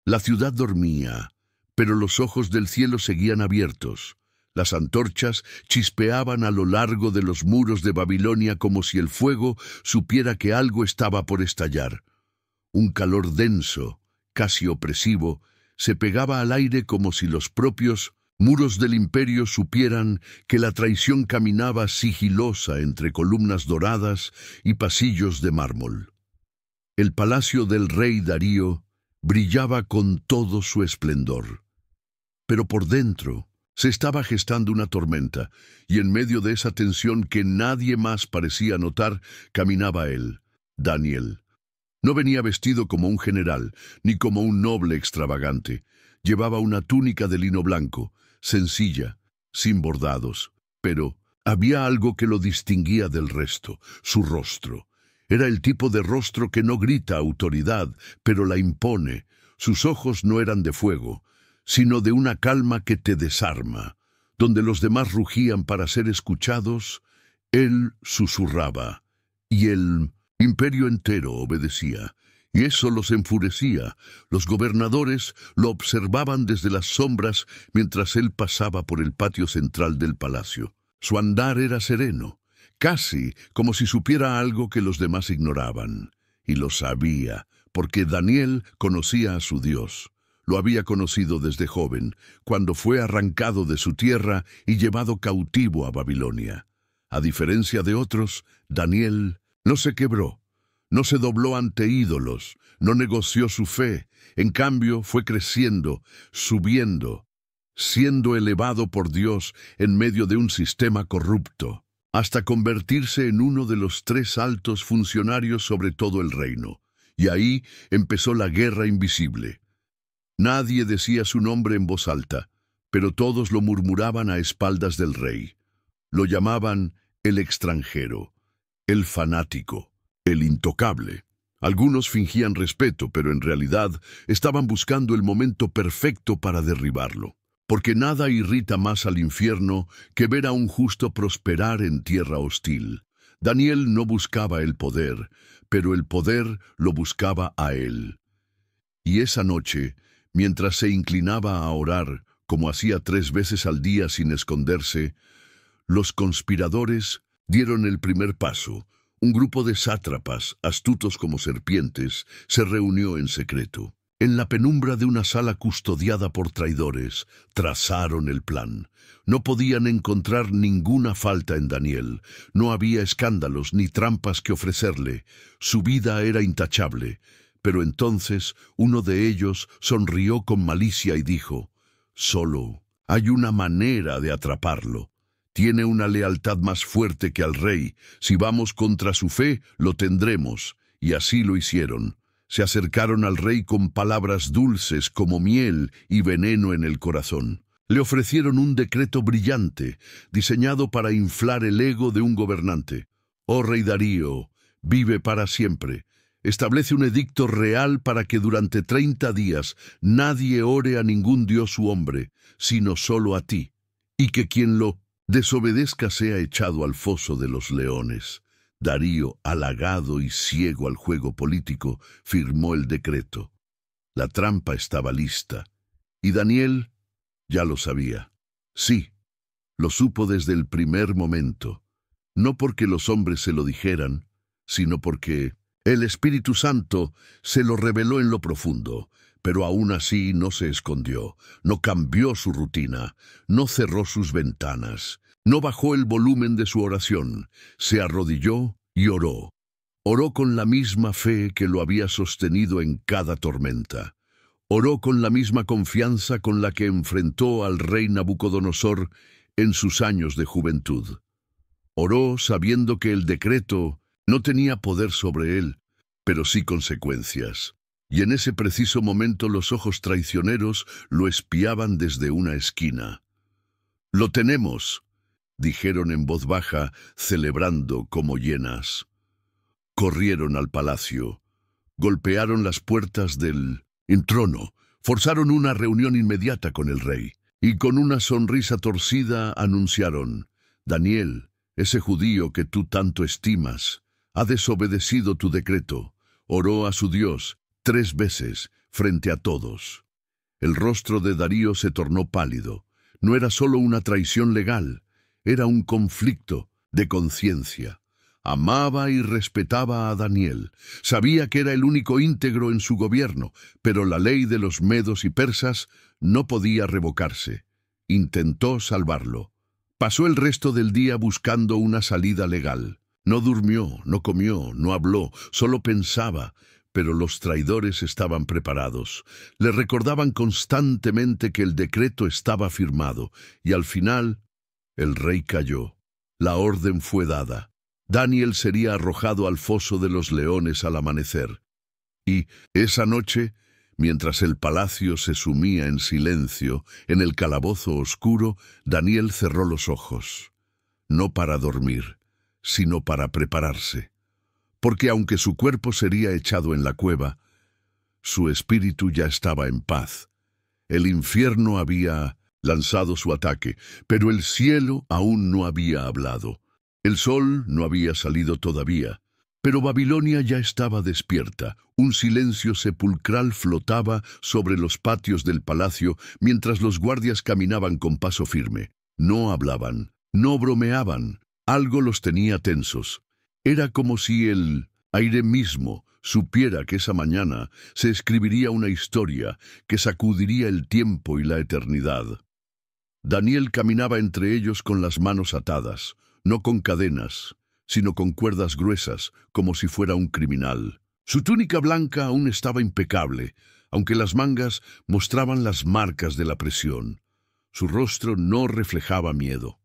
La ciudad dormía, pero los ojos del cielo seguían abiertos. Las antorchas chispeaban a lo largo de los muros de Babilonia como si el fuego supiera que algo estaba por estallar. Un calor denso, casi opresivo, se pegaba al aire como si los propios muros del imperio supieran que la traición caminaba sigilosa entre columnas doradas y pasillos de mármol. El palacio del rey Darío brillaba con todo su esplendor. Pero por dentro se estaba gestando una tormenta, y en medio de esa tensión que nadie más parecía notar, caminaba él, Daniel. No venía vestido como un general, ni como un noble extravagante. Llevaba una túnica de lino blanco, sencilla, sin bordados, pero había algo que lo distinguía del resto: su rostro. Era el tipo de rostro que no grita autoridad, pero la impone. Sus ojos no eran de fuego, sino de una calma que te desarma. Donde los demás rugían para ser escuchados, él susurraba, y el imperio entero obedecía. Y eso los enfurecía. Los gobernadores lo observaban desde las sombras mientras él pasaba por el patio central del palacio. Su andar era sereno, casi como si supiera algo que los demás ignoraban. Y lo sabía, porque Daniel conocía a su Dios. Lo había conocido desde joven, cuando fue arrancado de su tierra y llevado cautivo a Babilonia. A diferencia de otros, Daniel no se quebró. No se dobló ante ídolos, no negoció su fe. En cambio, fue creciendo, subiendo, siendo elevado por Dios en medio de un sistema corrupto, hasta convertirse en uno de los 3 altos funcionarios sobre todo el reino. Y ahí empezó la guerra invisible. Nadie decía su nombre en voz alta, pero todos lo murmuraban a espaldas del rey. Lo llamaban el extranjero, el fanático, el intocable. Algunos fingían respeto, pero en realidad estaban buscando el momento perfecto para derribarlo. Porque nada irrita más al infierno que ver a un justo prosperar en tierra hostil. Daniel no buscaba el poder, pero el poder lo buscaba a él. Y esa noche, mientras se inclinaba a orar, como hacía 3 veces al día sin esconderse, los conspiradores dieron el primer paso. Un grupo de sátrapas, astutos como serpientes, se reunió en secreto. En la penumbra de una sala custodiada por traidores, trazaron el plan. No podían encontrar ninguna falta en Daniel. No había escándalos ni trampas que ofrecerle. Su vida era intachable. Pero entonces uno de ellos sonrió con malicia y dijo: «Solo hay una manera de atraparlo. Tiene una lealtad más fuerte que al rey. Si vamos contra su fe, lo tendremos». Y así lo hicieron. Se acercaron al rey con palabras dulces como miel y veneno en el corazón. Le ofrecieron un decreto brillante, diseñado para inflar el ego de un gobernante. «Oh rey Darío, vive para siempre. Establece un edicto real para que durante 30 días nadie ore a ningún dios u hombre, sino solo a ti, y que quien lo desobedezca sea echado al foso de los leones». Darío, halagado y ciego al juego político, firmó el decreto. La trampa estaba lista, y Daniel ya lo sabía. Sí, lo supo desde el primer momento, no porque los hombres se lo dijeran, sino porque el Espíritu Santo se lo reveló en lo profundo. Pero aún así no se escondió, no cambió su rutina, no cerró sus ventanas, no bajó el volumen de su oración. Se arrodilló y oró. Oró con la misma fe que lo había sostenido en cada tormenta. Oró con la misma confianza con la que enfrentó al rey Nabucodonosor en sus años de juventud. Oró sabiendo que el decreto no tenía poder sobre él, pero sí consecuencias. Y en ese preciso momento los ojos traicioneros lo espiaban desde una esquina. «Lo tenemos», dijeron en voz baja, celebrando como hienas. Corrieron al palacio, golpearon las puertas del trono, forzaron una reunión inmediata con el rey, y con una sonrisa torcida anunciaron: «Daniel, ese judío que tú tanto estimas, ha desobedecido tu decreto. Oró a su Dios 3 veces, frente a todos. El rostro de Darío se tornó pálido. No era solo una traición legal, era un conflicto de conciencia. Amaba y respetaba a Daniel. Sabía que era el único íntegro en su gobierno, pero la ley de los medos y persas no podía revocarse. Intentó salvarlo. Pasó el resto del día buscando una salida legal. No durmió, no comió, no habló, solo pensaba. Pero los traidores estaban preparados. Le recordaban constantemente que el decreto estaba firmado, y al final el rey cayó. La orden fue dada. Daniel sería arrojado al foso de los leones al amanecer. Y esa noche, mientras el palacio se sumía en silencio, en el calabozo oscuro, Daniel cerró los ojos. No para dormir, sino para prepararse. Porque aunque su cuerpo sería echado en la cueva, su espíritu ya estaba en paz. El infierno había lanzado su ataque, pero el cielo aún no había hablado. El sol no había salido todavía, pero Babilonia ya estaba despierta. Un silencio sepulcral flotaba sobre los patios del palacio mientras los guardias caminaban con paso firme. No hablaban, no bromeaban, algo los tenía tensos. Era como si el aire mismo supiera que esa mañana se escribiría una historia que sacudiría el tiempo y la eternidad. Daniel caminaba entre ellos con las manos atadas, no con cadenas, sino con cuerdas gruesas, como si fuera un criminal. Su túnica blanca aún estaba impecable, aunque las mangas mostraban las marcas de la presión. Su rostro no reflejaba miedo,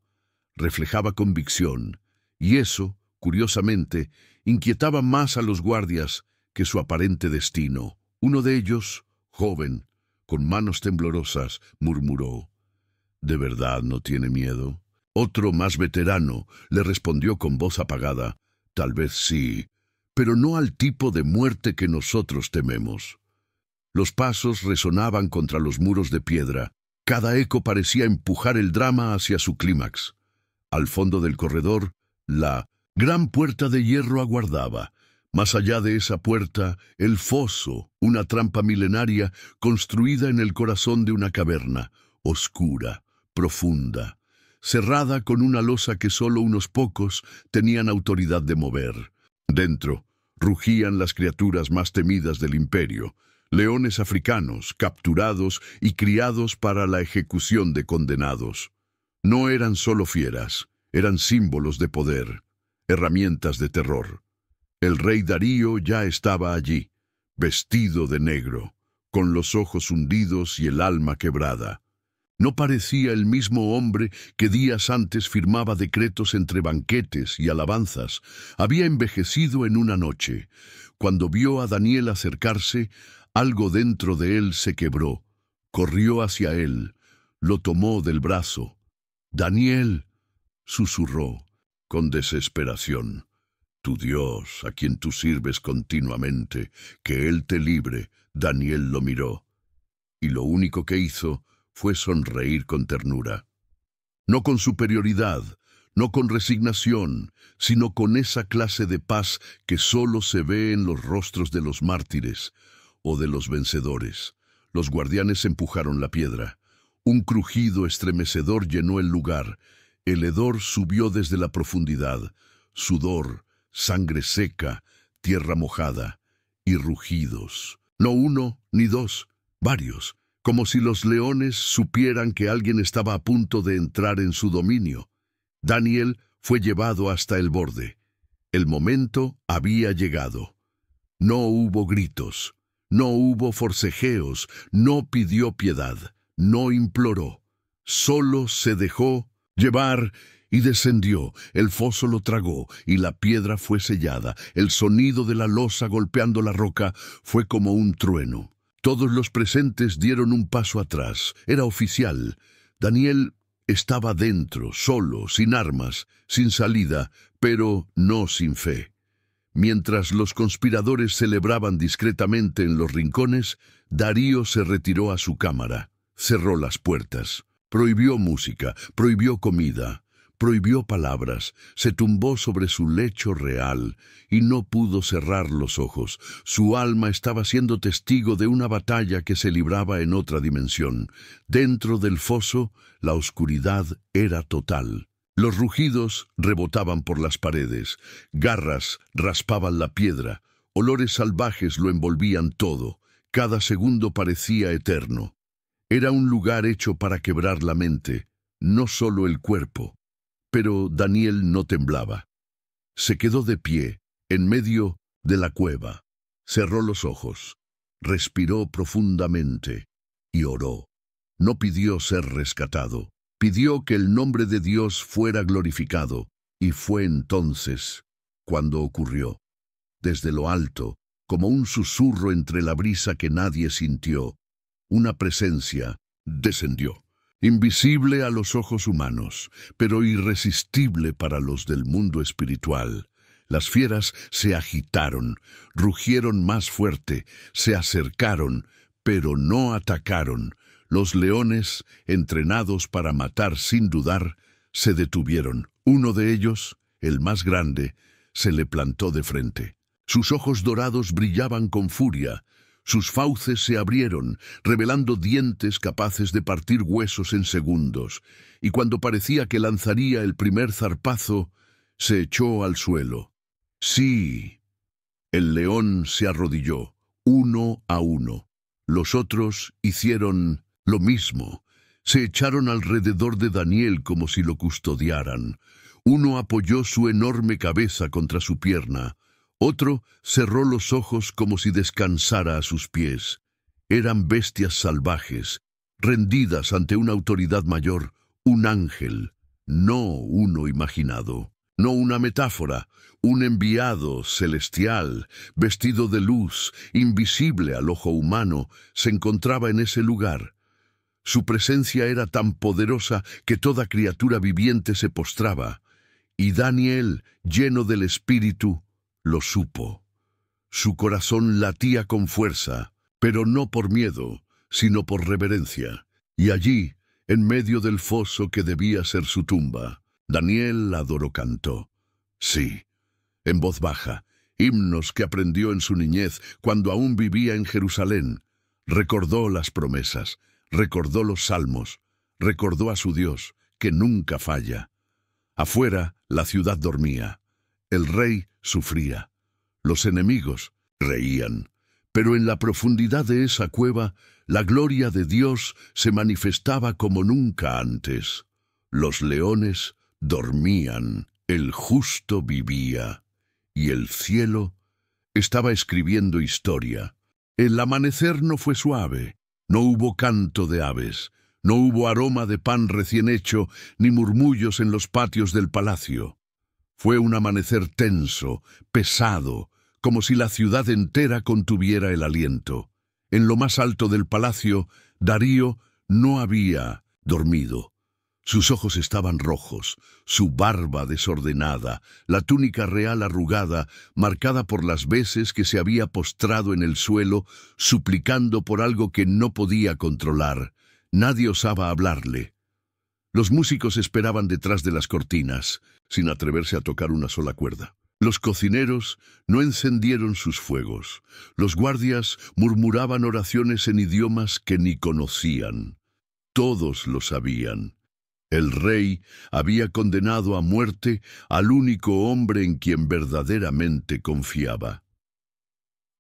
reflejaba convicción, y eso, curiosamente, inquietaba más a los guardias que su aparente destino. Uno de ellos, joven, con manos temblorosas, murmuró: ¿De verdad no tiene miedo? Otro, más veterano, le respondió con voz apagada: Tal vez sí, pero no al tipo de muerte que nosotros tememos. Los pasos resonaban contra los muros de piedra. Cada eco parecía empujar el drama hacia su clímax. Al fondo del corredor, la gran puerta de hierro aguardaba. Más allá de esa puerta, el foso, una trampa milenaria construida en el corazón de una caverna, oscura, profunda, cerrada con una losa que solo unos pocos tenían autoridad de mover. Dentro, rugían las criaturas más temidas del imperio, leones africanos, capturados y criados para la ejecución de condenados. No eran solo fieras, eran símbolos de poder, herramientas de terror. El rey Darío ya estaba allí, vestido de negro, con los ojos hundidos y el alma quebrada. No parecía el mismo hombre que días antes firmaba decretos entre banquetes y alabanzas. Había envejecido en una noche. Cuando vio a Daniel acercarse, algo dentro de él se quebró. Corrió hacia él, lo tomó del brazo. «Daniel», susurró con desesperación, «tu Dios, a quien tú sirves continuamente, que Él te libre». Daniel lo miró, y lo único que hizo fue sonreír con ternura. No con superioridad, no con resignación, sino con esa clase de paz que solo se ve en los rostros de los mártires o de los vencedores. Los guardianes empujaron la piedra. Un crujido estremecedor llenó el lugar. El hedor subió desde la profundidad. Sudor, sangre seca, tierra mojada y rugidos. No uno ni dos, varios, como si los leones supieran que alguien estaba a punto de entrar en su dominio. Daniel fue llevado hasta el borde. El momento había llegado. No hubo gritos, no hubo forcejeos, no pidió piedad, no imploró. Solo se dejó llevar y descendió. El foso lo tragó y la piedra fue sellada. El sonido de la losa golpeando la roca fue como un trueno. Todos los presentes dieron un paso atrás. Era oficial. Daniel estaba dentro, solo, sin armas, sin salida, pero no sin fe. Mientras los conspiradores celebraban discretamente en los rincones, Darío se retiró a su cámara. Cerró las puertas. Prohibió música, prohibió comida. prohibió palabras, se tumbó sobre su lecho real y no pudo cerrar los ojos. Su alma estaba siendo testigo de una batalla que se libraba en otra dimensión. Dentro del foso, la oscuridad era total. Los rugidos rebotaban por las paredes, garras raspaban la piedra, olores salvajes lo envolvían todo. Cada segundo parecía eterno. Era un lugar hecho para quebrar la mente, no solo el cuerpo. Pero Daniel no temblaba. Se quedó de pie, en medio de la cueva. Cerró los ojos, respiró profundamente y oró. No pidió ser rescatado. Pidió que el nombre de Dios fuera glorificado, y fue entonces cuando ocurrió. Desde lo alto, como un susurro entre la brisa que nadie sintió, una presencia descendió, invisible a los ojos humanos, pero irresistible para los del mundo espiritual. Las fieras se agitaron, rugieron más fuerte, se acercaron, pero no atacaron. Los leones, entrenados para matar sin dudar, se detuvieron. Uno de ellos, el más grande, se le plantó de frente. Sus ojos dorados brillaban con furia. Sus fauces se abrieron, revelando dientes capaces de partir huesos en segundos, y cuando parecía que lanzaría el primer zarpazo, se echó al suelo. Sí, el león se arrodilló, uno a uno. Los otros hicieron lo mismo. Se echaron alrededor de Daniel como si lo custodiaran. Uno apoyó su enorme cabeza contra su pierna. Otro cerró los ojos como si descansara a sus pies. Eran bestias salvajes, rendidas ante una autoridad mayor, un ángel, no uno imaginado, no una metáfora, un enviado celestial, vestido de luz, invisible al ojo humano, se encontraba en ese lugar. Su presencia era tan poderosa que toda criatura viviente se postraba, y Daniel, lleno del Espíritu, lo supo. Su corazón latía con fuerza, pero no por miedo, sino por reverencia. Y allí, en medio del foso que debía ser su tumba, Daniel adoró cantó. Sí, en voz baja, himnos que aprendió en su niñez cuando aún vivía en Jerusalén. Recordó las promesas, recordó los salmos, recordó a su Dios, que nunca falla. Afuera, la ciudad dormía. El rey sufría. Los enemigos reían. Pero en la profundidad de esa cueva, la gloria de Dios se manifestaba como nunca antes. Los leones dormían, el justo vivía, y el cielo estaba escribiendo historia. El amanecer no fue suave, no hubo canto de aves, no hubo aroma de pan recién hecho, ni murmullos en los patios del palacio. Fue un amanecer tenso, pesado, como si la ciudad entera contuviera el aliento. En lo más alto del palacio, Darío no había dormido. Sus ojos estaban rojos, su barba desordenada, la túnica real arrugada, marcada por las veces que se había postrado en el suelo, suplicando por algo que no podía controlar. Nadie osaba hablarle. Los músicos esperaban detrás de las cortinas, sin atreverse a tocar una sola cuerda. Los cocineros no encendieron sus fuegos. Los guardias murmuraban oraciones en idiomas que ni conocían. Todos lo sabían. El rey había condenado a muerte al único hombre en quien verdaderamente confiaba.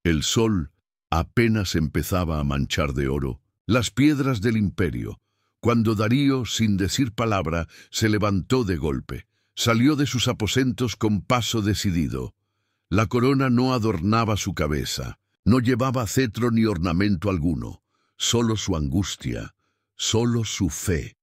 El sol apenas empezaba a manchar de oro las piedras del imperio, cuando Darío, sin decir palabra, se levantó de golpe. Salió de sus aposentos con paso decidido. La corona no adornaba su cabeza, no llevaba cetro ni ornamento alguno, solo su angustia, solo su fe,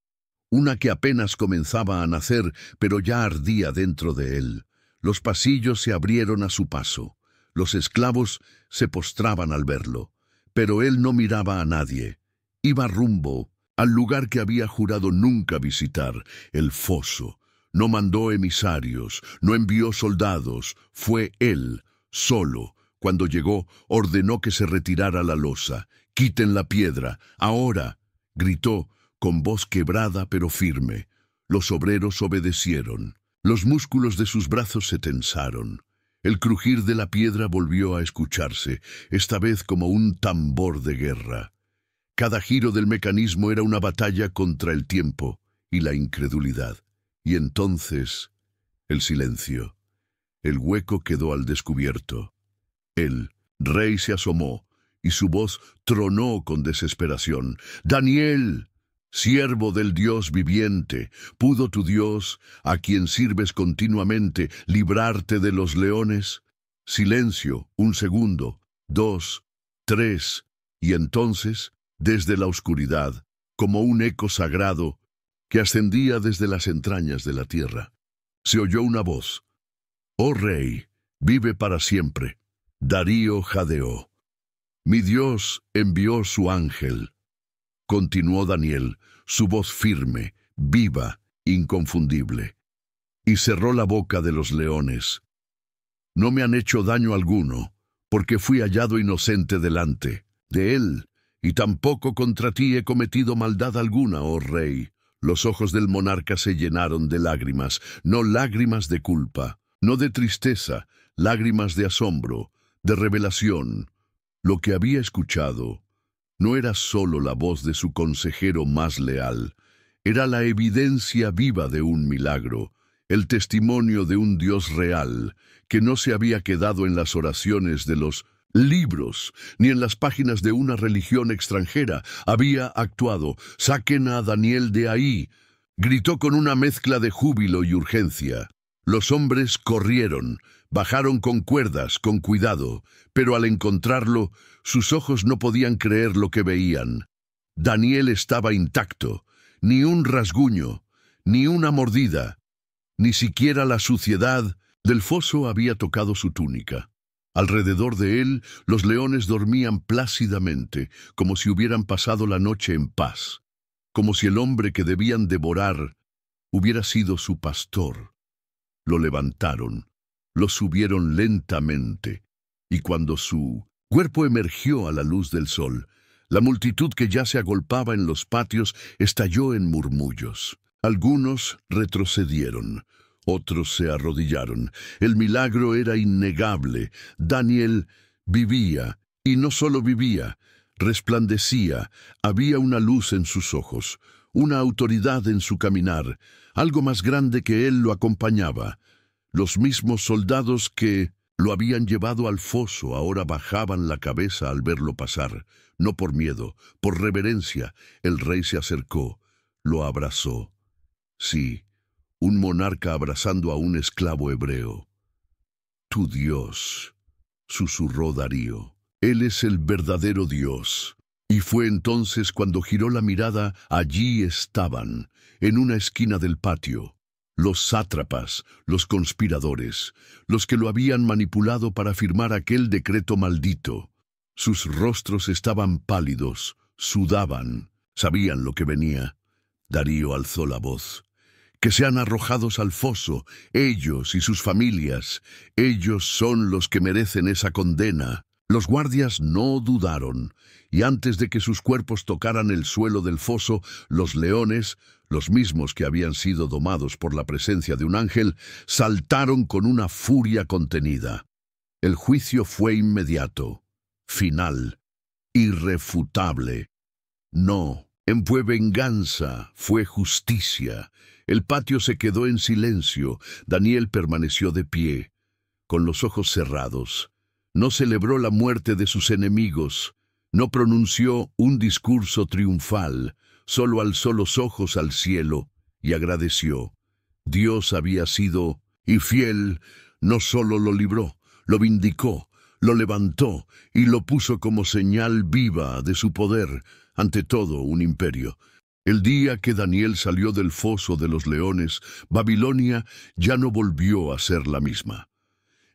una que apenas comenzaba a nacer, pero ya ardía dentro de él. Los pasillos se abrieron a su paso, los esclavos se postraban al verlo, pero él no miraba a nadie. Iba rumbo al lugar que había jurado nunca visitar, el foso. No mandó emisarios, no envió soldados, fue él, solo. Cuando llegó, ordenó que se retirara la losa. «Quiten la piedra, ahora», gritó, con voz quebrada pero firme. Los obreros obedecieron. Los músculos de sus brazos se tensaron. El crujir de la piedra volvió a escucharse, esta vez como un tambor de guerra. Cada giro del mecanismo era una batalla contra el tiempo y la incredulidad. Y entonces, el silencio. El hueco quedó al descubierto. El rey se asomó y su voz tronó con desesperación. «¡Daniel! Siervo del Dios viviente, ¿pudo tu Dios, a quien sirves continuamente, librarte de los leones?» Silencio, 1 segundo, 2, 3, y entonces, desde la oscuridad, como un eco sagrado que ascendía desde las entrañas de la tierra, se oyó una voz. «Oh Rey, vive para siempre». Darío jadeó. «Mi Dios envió su ángel», continuó Daniel, su voz firme, viva, inconfundible. «Y cerró la boca de los leones. No me han hecho daño alguno, porque fui hallado inocente delante de él, y tampoco contra ti he cometido maldad alguna, oh rey». Los ojos del monarca se llenaron de lágrimas, no lágrimas de culpa, no de tristeza, lágrimas de asombro, de revelación. Lo que había escuchado no era solo la voz de su consejero más leal, era la evidencia viva de un milagro, el testimonio de un Dios real, que no se había quedado en las oraciones de los libros, ni en las páginas de una religión extranjera. Había actuado. «¡Saquen a Daniel de ahí!», gritó con una mezcla de júbilo y urgencia. Los hombres corrieron, bajaron con cuerdas, con cuidado, pero al encontrarlo, sus ojos no podían creer lo que veían. Daniel estaba intacto, ni un rasguño, ni una mordida, ni siquiera la suciedad del foso había tocado su túnica. Alrededor de él, los leones dormían plácidamente, como si hubieran pasado la noche en paz, como si el hombre que debían devorar hubiera sido su pastor. Lo levantaron, lo subieron lentamente, y cuando su cuerpo emergió a la luz del sol, la multitud que ya se agolpaba en los patios estalló en murmullos. Algunos retrocedieron, otros se arrodillaron. El milagro era innegable. Daniel vivía, y no solo vivía, resplandecía. Había una luz en sus ojos, una autoridad en su caminar. Algo más grande que él lo acompañaba. Los mismos soldados que lo habían llevado al foso ahora bajaban la cabeza al verlo pasar. No por miedo, por reverencia. El rey se acercó, lo abrazó. Sí, un monarca abrazando a un esclavo hebreo. «Tu Dios», susurró Darío. «Él es el verdadero Dios». Y fue entonces cuando giró la mirada. Allí estaban, en una esquina del patio, los sátrapas, los conspiradores, los que lo habían manipulado para firmar aquel decreto maldito. Sus rostros estaban pálidos, sudaban, sabían lo que venía. Darío alzó la voz. «Que sean arrojados al foso, ellos y sus familias. Ellos son los que merecen esa condena». Los guardias no dudaron, y antes de que sus cuerpos tocaran el suelo del foso, los leones, los mismos que habían sido domados por la presencia de un ángel, saltaron con una furia contenida. El juicio fue inmediato, final, irrefutable. No, fue venganza, fue justicia. El patio se quedó en silencio. Daniel permaneció de pie, con los ojos cerrados. No celebró la muerte de sus enemigos, no pronunció un discurso triunfal, solo alzó los ojos al cielo y agradeció. Dios había sido fiel, no solo lo libró, lo vindicó, lo levantó y lo puso como señal viva de su poder, ante todo un imperio. El día que Daniel salió del foso de los leones, Babilonia ya no volvió a ser la misma.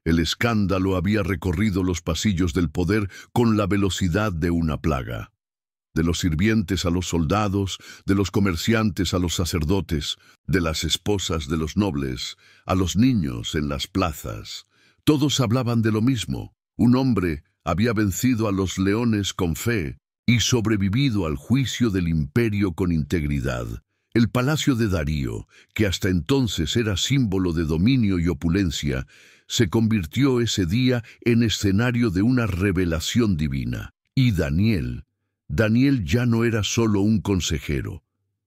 El escándalo había recorrido los pasillos del poder con la velocidad de una plaga. De los sirvientes a los soldados, de los comerciantes a los sacerdotes, de las esposas de los nobles, a los niños en las plazas. Todos hablaban de lo mismo. Un hombre había vencido a los leones con fe y sobrevivido al juicio del imperio con integridad. El palacio de Darío, que hasta entonces era símbolo de dominio y opulencia, se convirtió ese día en escenario de una revelación divina. Y Daniel ya no era solo un consejero.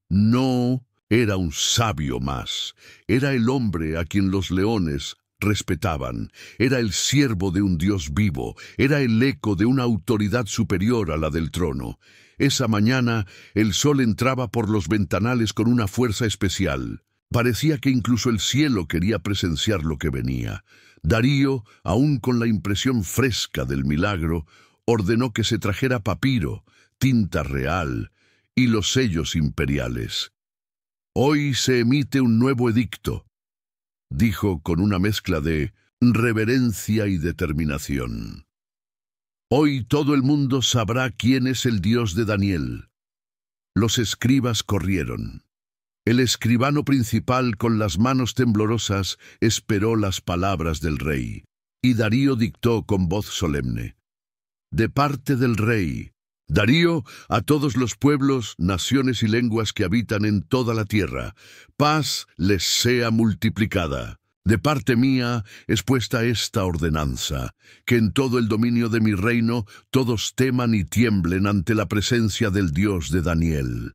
No era un sabio más. Era el hombre a quien los leones respetaban. Era el siervo de un Dios vivo. Era el eco de una autoridad superior a la del trono. Esa mañana el sol entraba por los ventanales con una fuerza especial. Parecía que incluso el cielo quería presenciar lo que venía. Darío, aún con la impresión fresca del milagro, ordenó que se trajera papiro, tinta real y los sellos imperiales. «Hoy se emite un nuevo edicto», dijo con una mezcla de reverencia y determinación. «Hoy todo el mundo sabrá quién es el Dios de Daniel». Los escribas corrieron. El escribano principal, con las manos temblorosas, esperó las palabras del rey, y Darío dictó con voz solemne: «De parte del rey, Darío, a todos los pueblos, naciones y lenguas que habitan en toda la tierra, paz les sea multiplicada. De parte mía es puesta esta ordenanza, que en todo el dominio de mi reino todos teman y tiemblen ante la presencia del Dios de Daniel.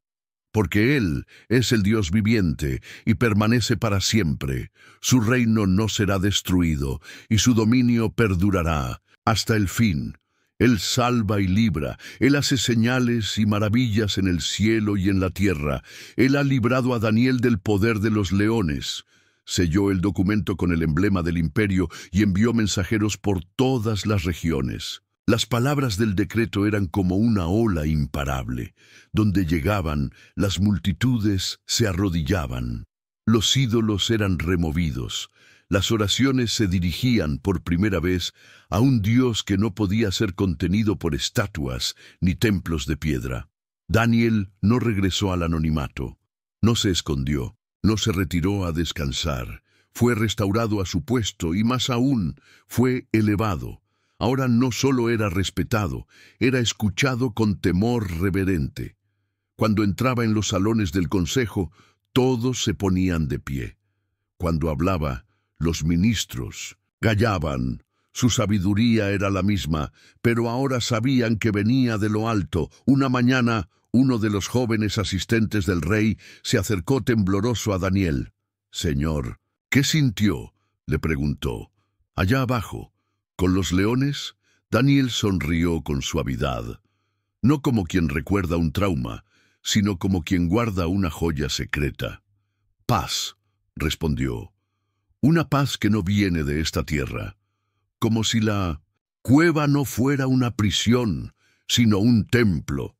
Porque Él es el Dios viviente y permanece para siempre. Su reino no será destruido y su dominio perdurará hasta el fin. Él salva y libra, Él hace señales y maravillas en el cielo y en la tierra. Él ha librado a Daniel del poder de los leones. Selló el documento con el emblema del imperio y envió mensajeros por todas las regiones. Las palabras del decreto eran como una ola imparable. Donde llegaban, las multitudes se arrodillaban. Los ídolos eran removidos. Las oraciones se dirigían por primera vez a un Dios que no podía ser contenido por estatuas ni templos de piedra. Daniel no regresó al anonimato. No se escondió. No se retiró a descansar. Fue restaurado a su puesto y, más aún, fue elevado. Ahora no solo era respetado, era escuchado con temor reverente. Cuando entraba en los salones del consejo, todos se ponían de pie. Cuando hablaba, los ministros callaban. Su sabiduría era la misma, pero ahora sabían que venía de lo alto. Una mañana, uno de los jóvenes asistentes del rey se acercó tembloroso a Daniel. «Señor, ¿qué sintió?», le preguntó. «Allá abajo, con los leones». Daniel sonrió con suavidad, no como quien recuerda un trauma, sino como quien guarda una joya secreta. «Paz», respondió, «una paz que no viene de esta tierra, como si la cueva no fuera una prisión, sino un templo,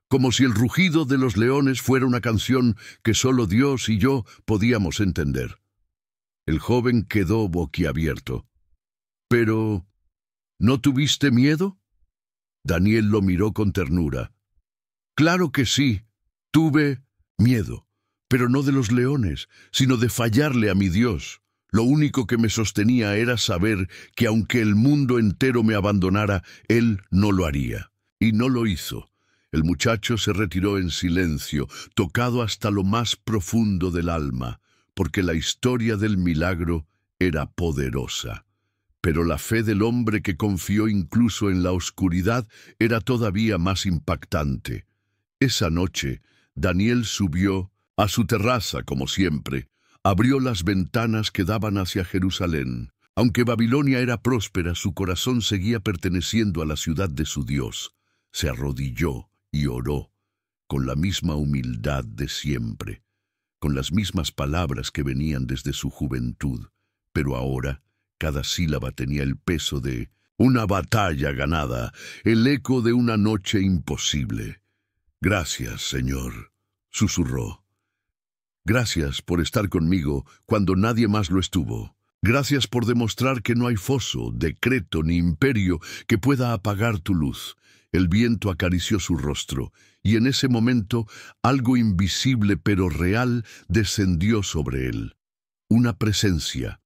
como si el rugido de los leones fuera una canción que solo Dios y yo podíamos entender». El joven quedó boquiabierto. «¿Pero no tuviste miedo?». Daniel lo miró con ternura. «Claro que sí, tuve miedo, pero no de los leones, sino de fallarle a mi Dios. Lo único que me sostenía era saber que aunque el mundo entero me abandonara, Él no lo haría. Y no lo hizo». El muchacho se retiró en silencio, tocado hasta lo más profundo del alma, porque la historia del milagro era poderosa. Pero la fe del hombre que confió incluso en la oscuridad era todavía más impactante. Esa noche, Daniel subió a su terraza como siempre, abrió las ventanas que daban hacia Jerusalén. Aunque Babilonia era próspera, su corazón seguía perteneciendo a la ciudad de su Dios. Se arrodilló y oró, con la misma humildad de siempre, con las mismas palabras que venían desde su juventud, pero ahora cada sílaba tenía el peso de una batalla ganada, el eco de una noche imposible. «Gracias, Señor», susurró. «Gracias por estar conmigo cuando nadie más lo estuvo. Gracias por demostrar que no hay foso, decreto ni imperio que pueda apagar tu luz». El viento acarició su rostro, y en ese momento algo invisible pero real descendió sobre él. Una presencia,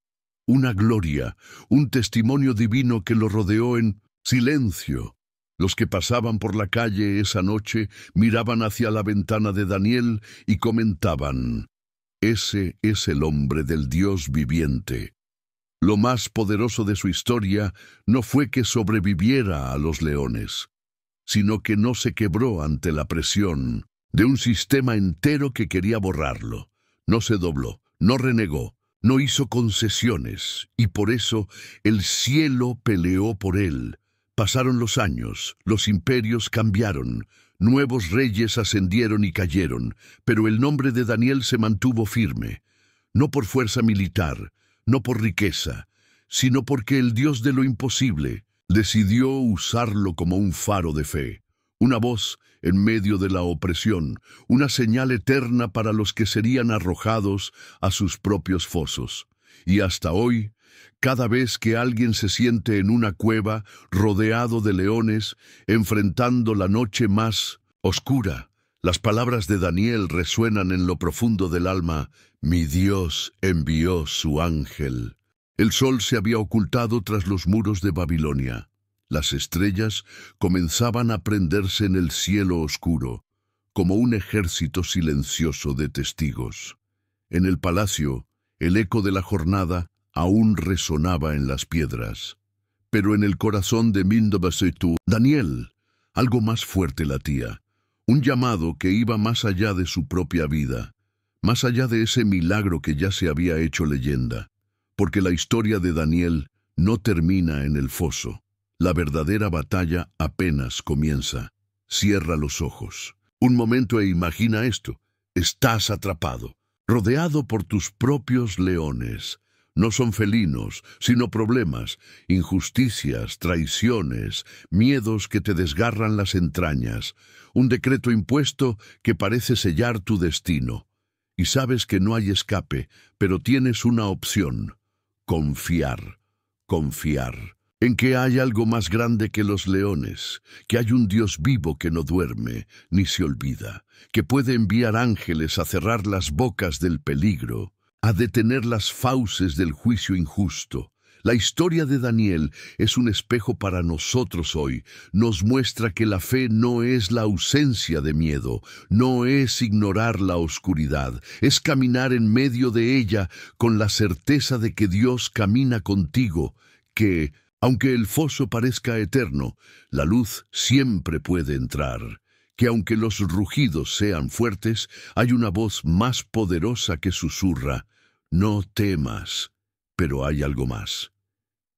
una gloria, un testimonio divino que lo rodeó en silencio. Los que pasaban por la calle esa noche miraban hacia la ventana de Daniel y comentaban: «Ese es el hombre del Dios viviente». Lo más poderoso de su historia no fue que sobreviviera a los leones, sino que no se quebró ante la presión de un sistema entero que quería borrarlo. No se dobló, no renegó, no hizo concesiones, y por eso el cielo peleó por él. Pasaron los años, los imperios cambiaron, nuevos reyes ascendieron y cayeron, pero el nombre de Daniel se mantuvo firme, no por fuerza militar, no por riqueza, sino porque el Dios de lo imposible decidió usarlo como un faro de fe, una voz en medio de la opresión, una señal eterna para los que serían arrojados a sus propios fosos. Y hasta hoy, cada vez que alguien se siente en una cueva, rodeado de leones, enfrentando la noche más oscura, las palabras de Daniel resuenan en lo profundo del alma: «Mi Dios envió su ángel». El sol se había ocultado tras los muros de Babilonia. Las estrellas comenzaban a prenderse en el cielo oscuro, como un ejército silencioso de testigos. En el palacio, el eco de la jornada aún resonaba en las piedras. Pero en el corazón de Mindabasetu, Daniel, algo más fuerte latía. Un llamado que iba más allá de su propia vida, más allá de ese milagro que ya se había hecho leyenda. Porque la historia de Daniel no termina en el foso. La verdadera batalla apenas comienza. Cierra los ojos un momento e imagina esto. Estás atrapado, rodeado por tus propios leones. No son felinos, sino problemas, injusticias, traiciones, miedos que te desgarran las entrañas, un decreto impuesto que parece sellar tu destino. Y sabes que no hay escape, pero tienes una opción: confiar, confiar en que hay algo más grande que los leones, que hay un Dios vivo que no duerme ni se olvida, que puede enviar ángeles a cerrar las bocas del peligro, a detener las fauces del juicio injusto. La historia de Daniel es un espejo para nosotros hoy. Nos muestra que la fe no es la ausencia de miedo, no es ignorar la oscuridad, es caminar en medio de ella con la certeza de que Dios camina contigo, que, aunque el foso parezca eterno, la luz siempre puede entrar, que aunque los rugidos sean fuertes, hay una voz más poderosa que susurra: «No temas». Pero hay algo más.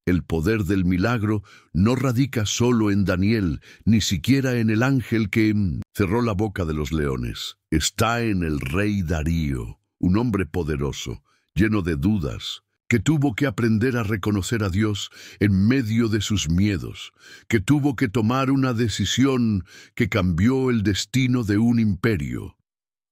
El poder del milagro no radica solo en Daniel, ni siquiera en el ángel que cerró la boca de los leones. Está en el rey Darío, un hombre poderoso, lleno de dudas, que tuvo que aprender a reconocer a Dios en medio de sus miedos, que tuvo que tomar una decisión que cambió el destino de un imperio.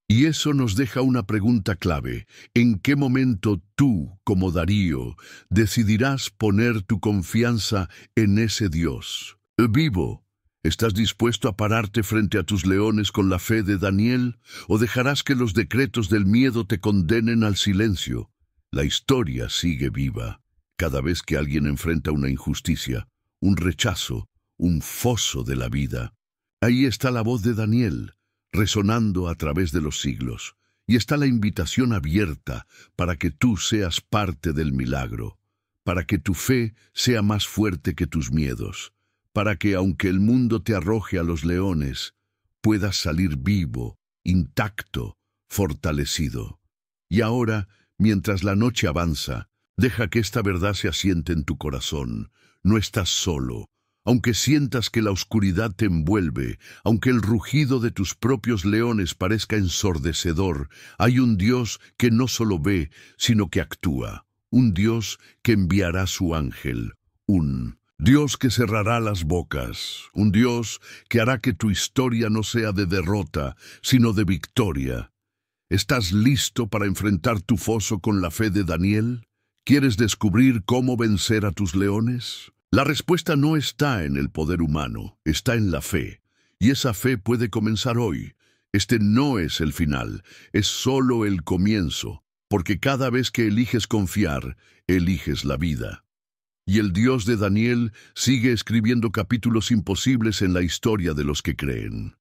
Y eso nos deja una pregunta clave: ¿en qué momento tú, como Darío, decidirás poner tu confianza en ese Dios vivo? ¿Estás dispuesto a pararte frente a tus leones con la fe de Daniel, o dejarás que los decretos del miedo te condenen al silencio? La historia sigue viva. Cada vez que alguien enfrenta una injusticia, un rechazo, un foso de la vida, ahí está la voz de Daniel, resonando a través de los siglos, y está la invitación abierta para que tú seas parte del milagro, para que tu fe sea más fuerte que tus miedos, para que, aunque el mundo te arroje a los leones, puedas salir vivo, intacto, fortalecido. Y ahora, mientras la noche avanza, deja que esta verdad se asiente en tu corazón. No estás solo. Aunque sientas que la oscuridad te envuelve, aunque el rugido de tus propios leones parezca ensordecedor, hay un Dios que no solo ve, sino que actúa. Un Dios que enviará su ángel. Un Dios que cerrará las bocas. Un Dios que hará que tu historia no sea de derrota, sino de victoria. ¿Estás listo para enfrentar tu foso con la fe de Daniel? ¿Quieres descubrir cómo vencer a tus leones? La respuesta no está en el poder humano, está en la fe. Y esa fe puede comenzar hoy. Este no es el final, es solo el comienzo, porque cada vez que eliges confiar, eliges la vida. Y el Dios de Daniel sigue escribiendo capítulos imposibles en la historia de los que creen.